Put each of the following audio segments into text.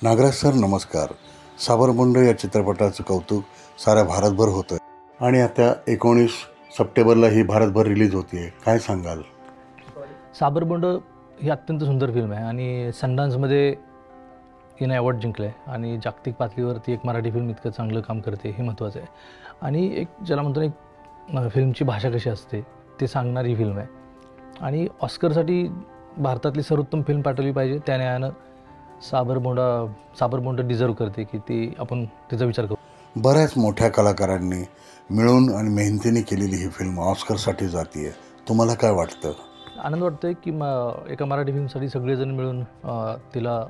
Nagraj sir नमस्कार. साबरमुंड या चित्रपटाचं कौतुक साऱ्या भारतभर होतं आहे आणि आता 19 सप्टेंबरला ही भारतभर रिलीज होते आहे. काय सांगाल? साबरमुंड ही अत्यंत सुंदर फिल्म आहे आणि सनडान्समध्ये हिने अवॉर्ड जिंकलं आहे आणि जागतिक पातळीवरती एक मराठी फिल्म इतकं चांगलं काम करते हे महत्त्वाचं आहे. आणि एक ज्याला म्हणतो एक फिल्मची भाषा कशी असते ते सांगणारी फिल्म आहे आणि ऑस्करसाठी भारतातली सर्वोत्तम फिल्म पाठवली पाहिजे. त्या न्यायानं साबरमुंड डिझर्व करते की ती आपण त्याचा विचार करू. बऱ्याच मोठ्या कलाकारांनी मिळून आणि मेहनतीने केलेली ही फिल्म ऑस्करसाठी जाते आहे. तुम्हाला काय वाटतं? आनंद वाटतो आहे की एका मराठी फिल्मसाठी सगळेजण मिळून तिला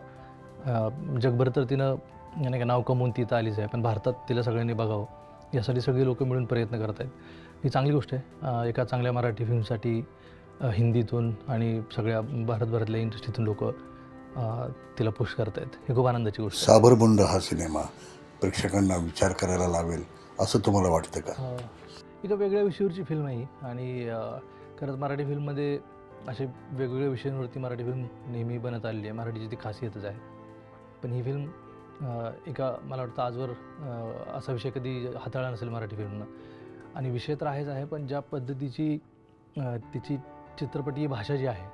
जगभर तर तिनं नाही का नाव कमवून ती तर आलीच आहे, पण भारतात तिला सगळ्यांनी बघावं यासाठी सगळे लोक मिळून प्रयत्न करत आहेत. ही चांगली गोष्ट आहे. एका चांगल्या मराठी फिल्मसाठी हिंदीतून आणि सगळ्या भारतभरातल्या इंडस्ट्रीतून लोक तिला पुश करत आहेत. ही खूप आनंदाची गोष्ट आहे. साबरमुंड हा सिनेमा प्रेक्षकांना विचार करायला लावेल असं तुम्हाला वाटतं का? एका वेगळ्या विषयावरची फिल्म आहे आणि खरंच मराठी फिल्ममध्ये असे वेगवेगळ्या विषयांवरती मराठी फिल्म नेहमी बनत आलेली आहे. मराठीची ती खासियतच आहे. पण ही फिल्म मला वाटतं आजवर असा विषय कधी हाताळला नसेल मराठी फिल्मनं. आणि विषय तर आहे, पण ज्या पद्धतीची तिची चित्रपटीय भाषा जी आहे,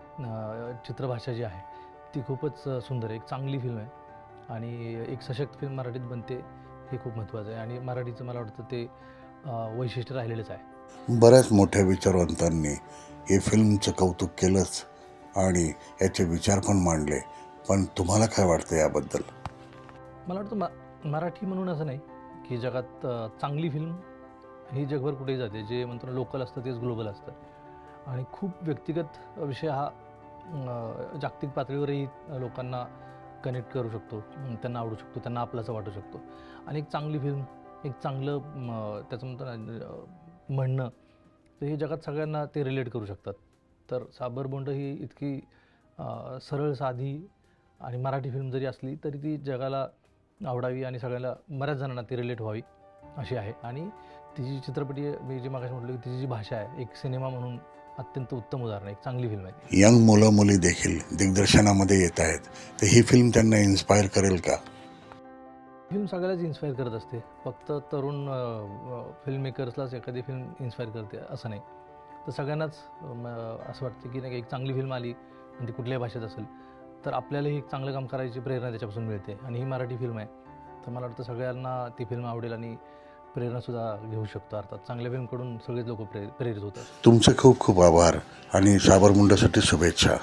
चित्रभाषा जी आहे ती खूपच सुंदर आहे. एक चांगली फिल्म आहे आणि एक सशक्त फिल्म मराठीत बनते हे खूप महत्त्वाचं आहे आणि मराठीचं मला वाटतं ते वैशिष्ट्य राहिलेलंच आहे. बऱ्याच मोठ्या विचारवंतांनी हे फिल्मचं कौतुक केलंच आणि याचे विचार पण मांडले. पण तुम्हाला काय वाटतं याबद्दल? मला वाटतं मराठी म्हणून असं नाही की जगात चांगली फिल्म ही जगभर कुठेही जाते. जे म्हणतो ना लोकल असतं तेच ग्लोबल असतं आणि खूप व्यक्तिगत विषय हा जागतिक पातळीवरही लोकांना कनेक्ट करू शकतो, त्यांना आवडू शकतो, त्यांना आपलाचं वाटू शकतो. आणि एक चांगली फिल्म, एक चांगलं त्याचं म्हणतो ना म्हणणं, तर हे जगात सगळ्यांना ते रिलेट करू शकतात. तर साबरमुंड ही इतकी सरळ साधी आणि मराठी फिल्म जरी असली तरी ती जगाला आवडावी आणि सगळ्यांना बऱ्याच जणांना ती रिलेट व्हावी अशी आहे. आणि तिची चित्रपटी मी जी मागाशी म्हटलं की तिची जी भाषा आहे एक सिनेमा म्हणून अत्यंत उत्तम उदाहरण आहे. एक चांगली फिल्म आहे. यंग मुलं मुली देखील दिग्दर्शनामध्ये येत आहेत, तर ही फिल्म त्यांना इन्स्पायर करेल का? फिल्म सगळ्याच इन्स्पायर करत असते. फक्त तरुण फिल्म मेकर्सलाच एखादी फिल्म इन्स्पायर करते असं नाही. तर सगळ्यांनाच असं वाटतं की नाही एक चांगली फिल्म आली आणि ती कुठल्याही भाषेत असेल तर आपल्यालाही एक चांगलं काम करायची प्रेरणा त्याच्यापासून मिळते. आणि ही मराठी फिल्म आहे तर मला वाटतं सगळ्यांना ती फिल्म आवडेल आणि प्रेरणासुद्धा घेऊ शकतो. अर्थात चांगल्या फिल्मकडून सगळेच लोक प्रेरित होतात. तुमचे खूप खूप आभार आणि साबरमुंडसाठी शुभेच्छा.